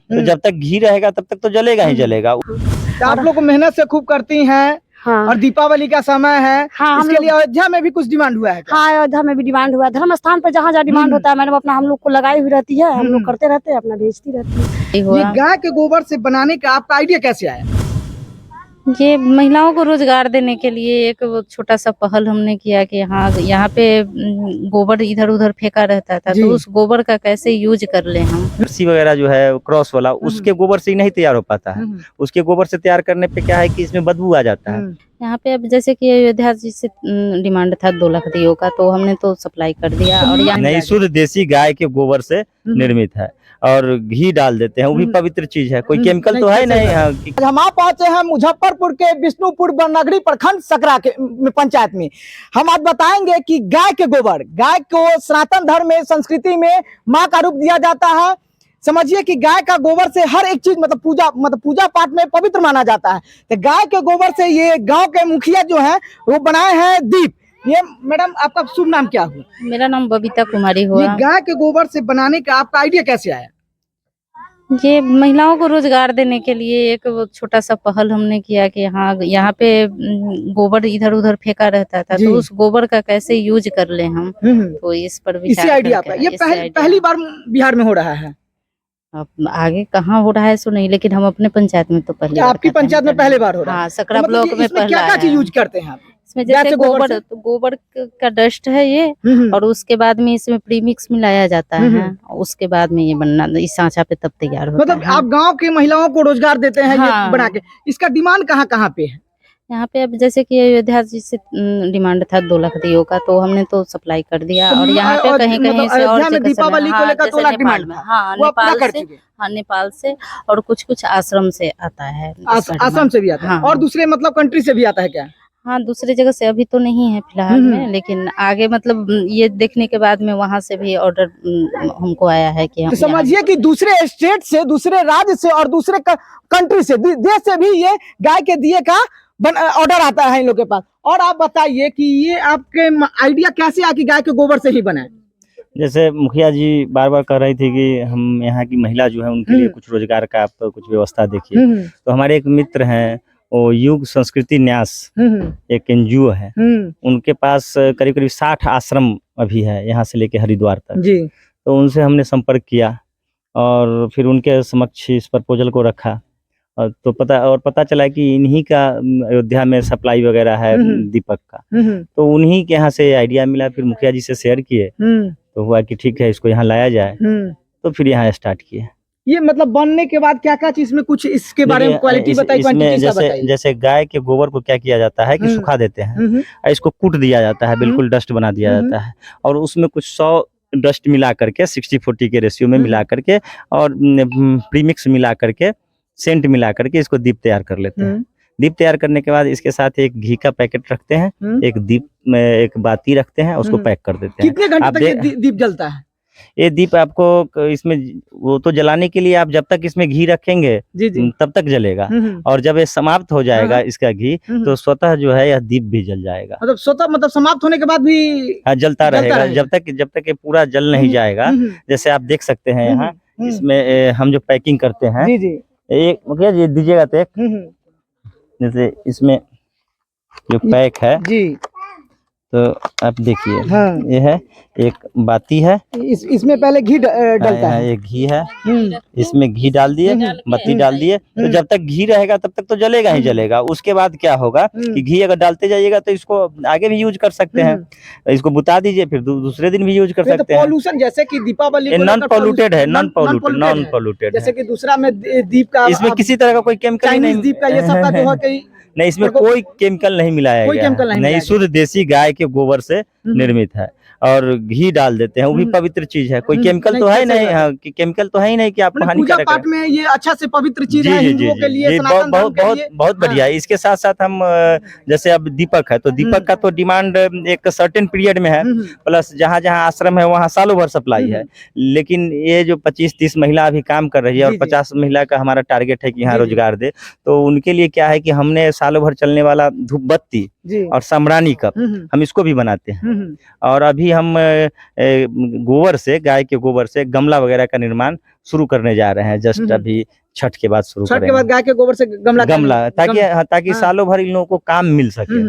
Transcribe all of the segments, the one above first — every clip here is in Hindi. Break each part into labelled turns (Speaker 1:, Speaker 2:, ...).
Speaker 1: तो जब तक घी रहेगा तब तक तो जलेगा ही जलेगा।
Speaker 2: आप लोग मेहनत से खूब करती हैं।
Speaker 3: हाँ।
Speaker 2: और दीपावली का समय है।
Speaker 3: हाँ,
Speaker 2: इसके लिए अयोध्या में भी कुछ डिमांड हुआ है क्या?
Speaker 3: हाँ, अयोध्या में भी डिमांड हुआ है। धर्म स्थान पर जहाँ जहाँ डिमांड होता है मैडम अपना हम लोग को लगाई हुई रहती है, हम लोग करते रहते हैं, अपना भेजती रहती है।
Speaker 2: ये गाय के गोबर से बनाने का आपका आइडिया कैसे आया?
Speaker 4: ये महिलाओं को रोजगार देने के लिए एक वो छोटा सा पहल हमने किया कि हाँ यहाँ पे गोबर इधर उधर फेंका रहता था, तो उस गोबर का कैसे यूज कर ले हम।
Speaker 1: कृषि वगैरह जो है क्रॉस वाला, उसके गोबर से ही नहीं तैयार हो पाता है। उसके गोबर से तैयार करने पे क्या है कि इसमें बदबू आ जाता है।
Speaker 4: यहाँ पे अब जैसे कि अयोध्या जी से डिमांड था 2 लाख दियो का, तो हमने तो सप्लाई कर दिया। और यहाँ
Speaker 1: नहीं, शुद्ध देसी गाय के गोबर से निर्मित है और घी डाल देते हैं, वो भी पवित्र चीज है, कोई केमिकल तो है नहीं।
Speaker 2: हम आप पहुंचे हैं मुजफ्फरपुर के विष्णुपुर बनगरी प्रखंड सकरा के पंचायत में। हम आज बताएंगे कि गाय के गोबर, गाय को सनातन धर्म में संस्कृति में माँ का रूप दिया जाता है। समझिए कि गाय का गोबर से हर एक चीज मतलब पूजा पाठ में पवित्र माना जाता है। तो गाय के गोबर से ये गांव के मुखिया जो है वो बनाए हैं दीप। ये मैडम आपका शुभ नाम क्या हुआ?
Speaker 4: मेरा नाम बबीता कुमारी हुआ।
Speaker 2: ये गाय के गोबर से बनाने का आपका आइडिया कैसे आया?
Speaker 4: ये महिलाओं को रोजगार देने के लिए एक वो छोटा सा पहल हमने किया कि हाँ यहाँ पे गोबर इधर उधर फेंका रहता था, तो उस गोबर का कैसे यूज कर ले हम। तो इस पर
Speaker 2: इसी आइडिया पर ये पहली बार बिहार में हो रहा है।
Speaker 4: अब आगे कहाँ हो रहा है सो नहीं, लेकिन हम अपने पंचायत में तो पहले
Speaker 2: आपकी पंचायत में पहले बार हो रहा है।
Speaker 4: हाँ, सकरा ब्लॉक में पहला।
Speaker 2: क्या चीज यूज करते हैं आप?
Speaker 4: इसमें जैसे गोबर का डस्ट है ये, और उसके बाद में इसमें प्रीमिक्स मिलाया जाता है, उसके बाद में ये बनना इस सांचा पे तब तैयार होता है।
Speaker 2: मतलब आप गांव के महिलाओं को रोजगार देते हैं ये बना के। इसका डिमांड कहाँ पे है?
Speaker 4: यहाँ पे अब जैसे कि अयोध्या जी से डिमांड था 2 लाख दियो का, तो हमने तो सप्लाई कर दिया। और यहाँ पे कहीं कहीं से और
Speaker 2: दीपावली को लेकर 2 लाख डिमांड था।
Speaker 4: हाँ, नेपाल से और कुछ आश्रम से आता है।
Speaker 2: आश्रम से भी आता है और दूसरे मतलब कंट्री से भी आता है क्या?
Speaker 4: हाँ, दूसरी जगह से अभी तो नहीं है फिलहाल में, लेकिन आगे मतलब ये देखने के बाद में वहाँ से भी ऑर्डर हमको आया है कि
Speaker 2: तो समझिए कि दूसरे स्टेट से, दूसरे राज्य से और दूसरे कंट्री से, देश से भी ये गाय के दिए का ऑर्डर आता है इन लोग के पास। और आप बताइए कि ये आपके आइडिया कैसे आया कि गाय के गोबर से ही बनाए?
Speaker 1: जैसे मुखिया जी बार बार कह रही थी कि हम यहाँ की महिला जो है उनके लिए कुछ रोजगार का आप कुछ व्यवस्था देखिए। तो हमारे एक मित्र हैं, वो युग संस्कृति न्यास एक NGO है, उनके पास करीब करीब 60 आश्रम अभी है यहाँ से लेके हरिद्वार तक जी। तो उनसे हमने संपर्क किया और फिर उनके समक्ष इस प्रपोजल को रखा, और तो पता चला कि इन्हीं का अयोध्या में सप्लाई वगैरह है दीपक का। तो उन्हीं के यहाँ से आइडिया मिला, फिर मुखिया जी से शेयर किए, तो हुआ कि ठीक है इसको यहाँ लाया जाए। तो फिर यहाँ स्टार्ट किए। ये
Speaker 2: मतलब बनने के बाद क्या क्या चीज में कुछ इसके बारे में क्वालिटी बताइए।
Speaker 1: जैसे गाय के गोबर को क्या किया जाता है कि सुखा देते हैं, इसको कूट दिया जाता है, बिल्कुल डस्ट बना दिया जाता है, और उसमें कुछ 100 डस्ट मिला करके 60-40 के रेशियो में मिला करके और प्रीमिक्स मिला करके सेंट मिला करके इसको दीप तैयार कर लेते हैं। दीप तैयार करने के बाद इसके साथ एक घी का पैकेट रखते हैं, एक दीप में एक बाती रखते हैं, उसको पैक कर देते हैं।
Speaker 2: कितने घंटे तक दीप जलता है?
Speaker 1: ये दीप आपको इसमें वो तो जलाने के लिए आप जब तक इसमें घी रखेंगे तब तक जलेगा, और जब ये समाप्त हो जाएगा इसका घी, तो स्वतः जो है यह दीप भी जल जाएगा।
Speaker 2: मतलब स्वतः मतलब समाप्त होने के बाद भी
Speaker 1: जलता रहेगा जब तक ये पूरा जल नहीं जाएगा। जैसे आप देख सकते हैं यहाँ इसमें हम जो पैकिंग करते हैं, एक मुखिया जी दीजिएगा तो एक, जैसे इसमें जो पैक है जी, तो आप देखिए ये है एक बाती है,
Speaker 2: इसमें पहले घी डलता है,
Speaker 1: ये घी है, इसमें घी डाल दिए, बत्ती डाल दिए, तो जब तक घी रहेगा तब तक तो जलेगा ही जलेगा। उसके बाद क्या होगा कि घी अगर डालते जाइएगा तो इसको आगे भी यूज कर सकते हैं, इसको बुता दीजिए फिर दूसरे दिन भी यूज कर सकते हैं।
Speaker 2: पॉल्यूशन जैसे कि दीपावली
Speaker 1: नॉन पॉल्यूटेड है, नॉन पॉल्यूटेड
Speaker 2: जैसे कि दूसरा में दीप का,
Speaker 1: इसमें किसी तरह का कोई केमिकल नहीं,
Speaker 2: दीप का ये सब का जो है
Speaker 1: नहीं, इसमें कोई केमिकल नहीं मिलाया गया, नहीं, शुद्ध देसी गाय के गोबर से निर्मित है और घी डाल देते हैं, वो भी पवित्र चीज है, कोई केमिकल तो है नहीं, केमिकल तो है ही नहीं कि आपको हानिकारक है।
Speaker 2: पूजा पाठ में ये अच्छा से पवित्र चीज है हिंदुओं के लिए,
Speaker 1: बहुत बढ़िया है। इसके साथ साथ हम जैसे अब दीपक है, तो दीपक का तो डिमांड एक सर्टेन पीरियड में है, प्लस जहाँ जहाँ आश्रम है वहाँ सालों भर सप्लाई है, लेकिन ये जो 25-30 महिला अभी काम कर रही है और 50 महिला का हमारा टारगेट है कि यहाँ रोजगार दे, तो उनके लिए क्या है कि हमने सालों भर चलने वाला धूप बत्ती और साम्रानी कप हम इसको भी बनाते हैं, और अभी अभी हम गोबर से, गाय के गोबर से गमला वगैरह का निर्माण शुरू करने जा रहे हैं। जस्ट अभी छठ के बाद शुरू
Speaker 2: छठ के
Speaker 1: करेंगे।
Speaker 2: बाद गाय के गोबर से
Speaker 1: गमला ताकि
Speaker 2: हाँ।
Speaker 1: सालों भर इन लोगों को काम मिल सके।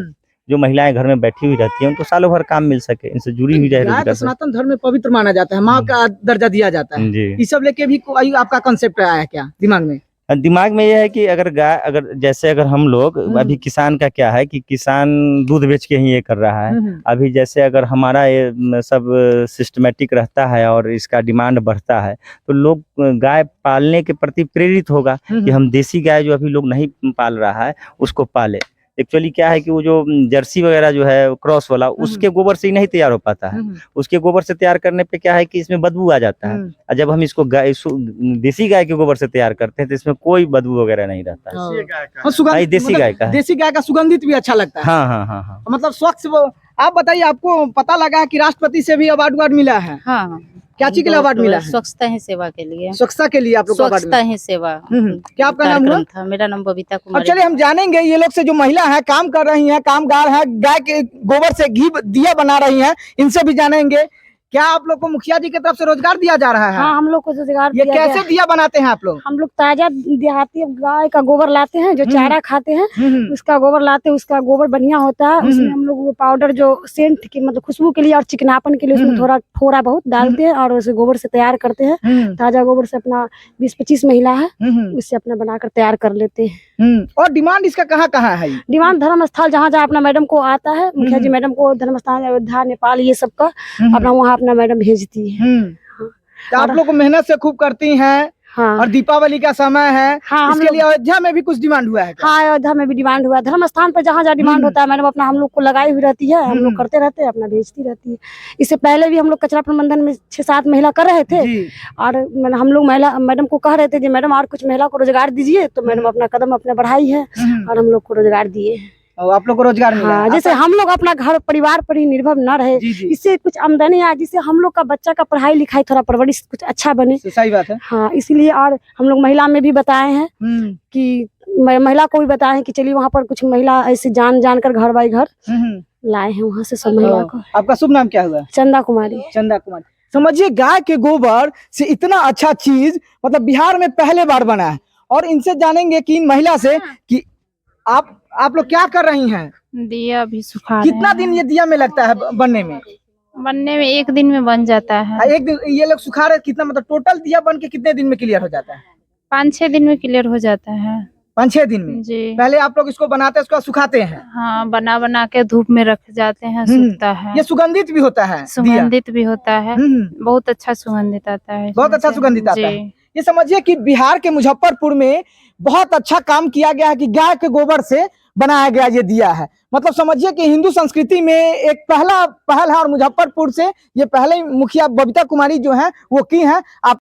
Speaker 1: जो महिलाएं घर में बैठी हुई रहती हैं उनको सालों भर काम मिल सके, इनसे जुड़ी हुई रहे
Speaker 2: गाय तो
Speaker 1: रोजगार से।
Speaker 2: सनातन धर्म में पवित्र माना जाता है, माँ का दर्जा दिया जाता है।
Speaker 1: जी।
Speaker 2: ये सब लेके भी कोई आपका कंसेप्ट आया है क्या दिमाग में?
Speaker 1: दिमाग में ये है कि अगर हम लोग अभी किसान का क्या है कि किसान दूध बेच के ही ये कर रहा है। अभी जैसे अगर हमारा ये सब सिस्टमेटिक रहता है और इसका डिमांड बढ़ता है तो लोग गाय पालने के प्रति प्रेरित होगा कि हम देसी गाय जो अभी लोग नहीं पाल रहा है उसको पाले। एक्चुअली क्या है कि वो जो जर्सी वगैरह जो है क्रॉस वाला, उसके गोबर से ही नहीं तैयार हो पाता है। उसके गोबर से तैयार करने पे क्या है कि इसमें बदबू आ जाता है, और जब हम इसको देसी गाय के गोबर से तैयार करते हैं तो इसमें कोई बदबू वगैरह नहीं रहता है। देसी गाय का है।
Speaker 2: देसी गाय का सुगंधित भी अच्छा लगता है।
Speaker 1: हाँ हाँ हाँ हाँ।
Speaker 2: मतलब स्वच्छ आप बताइए, आपको पता लगा है कि राष्ट्रपति से भी अवार्ड मिला है?
Speaker 4: हाँ,
Speaker 2: क्या चीज के लिए अवार्ड मिला है?
Speaker 4: स्वच्छता ही सेवा के लिए।
Speaker 2: स्वच्छता के लिए आप लोग को अवार्ड
Speaker 4: स्वच्छता ही सेवा।
Speaker 2: क्या आपका नाम हुआ?
Speaker 4: था, मेरा नाम बबीता
Speaker 2: अब
Speaker 4: कुमारी।
Speaker 2: चलिए हम जानेंगे ये लोग से, जो महिला है काम कर रही हैं, कामगार है, गाय के गोबर से घी दिया बना रही हैं, इनसे भी जानेंगे क्या आप लोग को मुखिया जी की तरफ से रोजगार दिया जा रहा है?
Speaker 3: हाँ, हम लोग को रोजगार
Speaker 2: ये
Speaker 3: दिया
Speaker 2: कैसे
Speaker 3: गया।
Speaker 2: दिया बनाते हैं आप लोग?
Speaker 3: हम लोग ताजा देहाती गाय का गोबर लाते हैं, जो चारा खाते हैं उसका गोबर लाते हैं। उसका गोबर बढ़िया होता है, उसमें हम लोग वो पाउडर जो सेंट की मतलब खुशबू के लिए और चिकनापन के लिए उसमें थोड़ा बहुत डालते हैं और उसे गोबर से तैयार करते हैं। ताजा गोबर से अपना 20-25 महिला है, उससे अपना बनाकर तैयार कर लेते हैं।
Speaker 2: और डिमांड इसका कहाँ है?
Speaker 3: डिमांड धर्म स्थल जहाँ जहाँ अपना मैडम को आता है, मुखिया जी मैडम को धर्म स्थान, अयोध्या, नेपाल, ये सब का अपना वहाँ अपना मैडम भेजती है।
Speaker 2: तो आप लोग को मेहनत से खूब करती हैं।
Speaker 3: हाँ,
Speaker 2: और दीपावली का समय है।
Speaker 3: हाँ,
Speaker 2: इसके लिए अयोध्या में भी कुछ डिमांड हुआ है क्या?
Speaker 3: हाँ, अयोध्या में भी डिमांड हुआ है। धर्म स्थान पर जहाँ जहाँ डिमांड होता है मैडम अपना हम लोग को लगाई हुई रहती है, हम लोग करते रहते हैं, अपना भेजती रहती है। इससे पहले भी हम लोग कचरा प्रबंधन में 6-7 महिला कर रहे थे और हम लोग मैडम को कह रहे थे कि मैडम और कुछ महिला को रोजगार दीजिए, तो मैडम अपना कदम अपने बढ़ाई है और हम लोग को रोजगार दिए।
Speaker 2: और आप लोग को रोजगार मिला?
Speaker 3: हाँ, जैसे हम लोग अपना घर परिवार पर ही निर्भर न रहे, इससे कुछ आमदनी आए, जिससे हम लोग का बच्चा का पढ़ाई लिखाई थोड़ा परवरिश कुछ अच्छा बने।
Speaker 2: सही बात है।
Speaker 3: हाँ, इसलिए और हम लोग महिला में भी बताए हैं कि महिला को भी बताए कि चलिए वहाँ पर कुछ महिला ऐसे जान कर घर बाई घर लाए हैं वहाँ से सब महिला को।
Speaker 2: आपका शुभ नाम क्या हुआ?
Speaker 3: चंदा कुमारी।
Speaker 2: चंदा कुमारी। समझिए, गाय के गोबर से इतना अच्छा चीज मतलब बिहार में पहले बार बना है। और इनसे जानेंगे कि इन महिला से कि आप लोग क्या कर रही हैं?
Speaker 5: दिया भी सुखा
Speaker 2: कितना दिन ये दिया में लगता है बनने में?
Speaker 5: बनने में 1 दिन में बन जाता है।
Speaker 2: 1 दिन ये लोग सुखा रहे, कितना मतलब टोटल दिया बन के कितने दिन में क्लियर हो जाता है?
Speaker 5: 5-6 दिन में क्लियर हो जाता है।
Speaker 2: 5-6 दिन में?
Speaker 5: जी।
Speaker 2: पहले आप लोग इसको बनाते हैं, उसको सुखाते हैं?
Speaker 5: हाँ, बना के धूप में रख जाते हैं, सूखता है।
Speaker 2: ये सुगंधित भी होता है?
Speaker 5: सुगंधित भी होता है, बहुत अच्छा सुगंधित आता है।
Speaker 2: बहुत अच्छा सुगंधित आता है। ये समझिए कि बिहार के मुजफ्फरपुर में बहुत अच्छा काम किया गया है कि गाय के गोबर से बनाया गया ये दिया है। मतलब समझिए कि हिंदू संस्कृति में एक पहल है और मुजफ्फरपुर से ये पहले मुखिया बबीता कुमारी जो है वो की है। आप